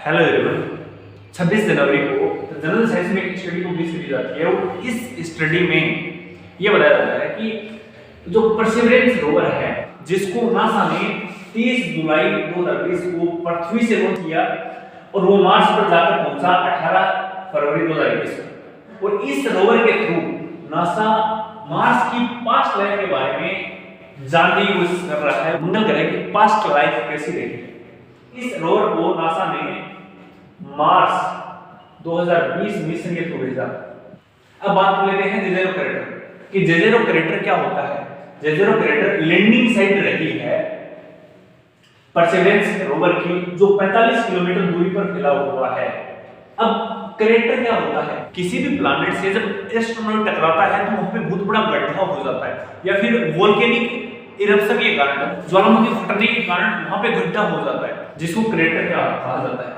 Hello everyone, 26 जनवरी को general science में एक स्टडी पब्लिश की जाती है और इस स्टडी में ये बताया जाता है कि जो परसिवरेंस रोवर है जिसको नासा ने 30 जुलाई 2020 को पृथ्वी से लॉन्च किया और वो मार्स पर जाकर पहुंचा 18 फरवरी 2021 को। और इस रोवर के थ्रू नासा मार्स की पास्ट लाइफ के बारे में जानने की कोशिश कर रहा है, मंगल ग्रह की पास्ट लाइफ कैसी रही। इस रोवर को नासा ने मार्स 2020 मिशन के थ्रू भेजा। अब बात कर लेते हैं जेजेरो क्रेटर कि जेजेरो क्रेटर क्या होता है। जेजेरो क्रेटर लैंडिंग साइट रही है परसिवरेंस रोवर की जो 45 किलोमीटर दूरी पर फैला हुआ है। अब क्रेटर क्या होता है, किसी भी प्लैनेट से जब एस्ट्रोनॉट टकराता है तो वहां पे बहुत बड़ा गड्ढा हो जाता है या फिर वोल्केनिक इरप्शन के कारण, ज्वालामुखी फटने के कारण वहां पे गड्ढा हो जाता है जिसको क्रेटर कहा जाता है।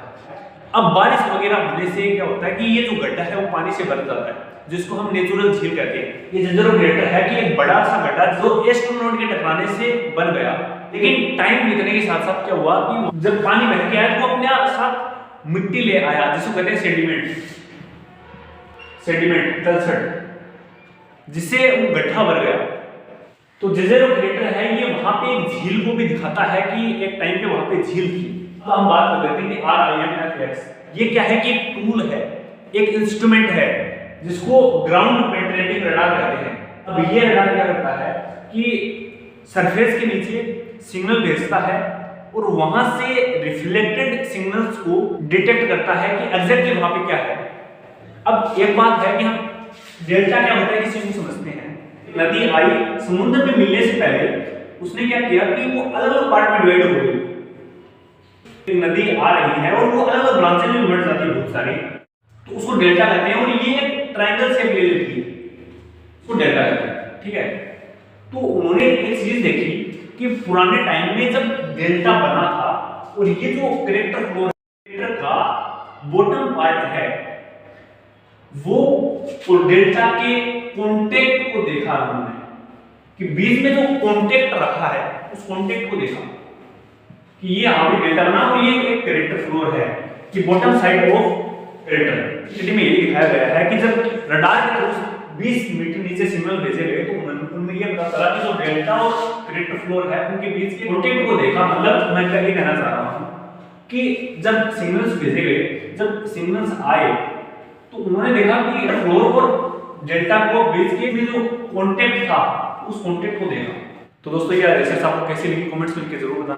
अब बारिश वगैरह होने से क्या होता है कि ये जो गड्ढा है वो पानी से भर जाता है जिसको हम नेचुरल झील कहते हैं। ये जेजेरो क्रेटर है कि एक बड़ा सा गड्ढा जो एस्ट्रोनॉट के टकराने से बन गया, लेकिन टाइम बीतने के साथ साथ क्या हुआ कि जब पानी बह के आया तो अपने साथ मिट्टी ले आया जिसको कहते हैं सेडिमेंट तलछट, जिससे वो गड्ढा भर गया। तो जेजेरो क्रेटर है ये वहां पे एक झील को भी दिखाता है कि एक टाइम पे वहां पे झील थी। तो हम बात कर लेते हैं कि RIMFX ये क्या है कि एक टूल है, एक इंस्ट्रूमेंट है जिसको ग्राउंड पेनिट्रेटिंग रडार कहते हैं। अब ये रडार क्या करता है कि सरफेस के नीचे सिग्नल भेजता है और वहां से रिफ्लेक्टेड सिग्नल्स को डिटेक्ट करता है कि एग्जैक्टली वहां पे क्या है। अब एक बात है कि हम डेल्टा क्या होता है किसी को समझते हैं। नदी आई समुद्र में मिलने से पहले उसने क्या किया कि वो अलग अलग पार्ट में डिवाइड हो गई। नदी आ रही है और वो अलग अलग ब्रांचेस में बढ़ जाती है बहुत सारी, तो उसको डेल्टा कहते हैं। और ये एक ट्रायंगल शेप ले लेती है, उसको डेल्टा कहते हैं, ठीक है। तो उन्होंने एक चीज देखी कि पुराने टाइम में जब डेल्टा बना था और ये जो क्रेटर फ्लोर का बॉटम पार्ट है वो डेल्टा के कॉन्टेक्ट को देखा उन्होंने कि बीच में जो कॉन्टेक्ट रखा है उस कॉन्टेक्ट को देखा कि ये यहाँ पे डेल्टा बना और ये एक क्रेटर फ्लोर है कि bottom side of crater. Study में ये दिखाया गया है कि जब रडार के थ्रू 20 मीटर नीचे सिग्नल भेजे गए तो उनमें ये पता चला कि जो डेल्टा और क्रेटर फ्लोर है उनके बीच के कॉन्टेक्ट को देखा। मतलब मैं क्या कहना चाह रहा हूँ कि जब सिग्नल्स भेजे गए, जब सिग्नल्स आए तो उन्होंने देखा कि फ्लोर और डेल्टा को बीच के में जो कॉन्टेक्ट था उस कॉन्टेक्ट को देखा। तो दोस्तों ये रिसर्च आपको कैसी लगी कमेंट्स में लिख के जरूर बताना।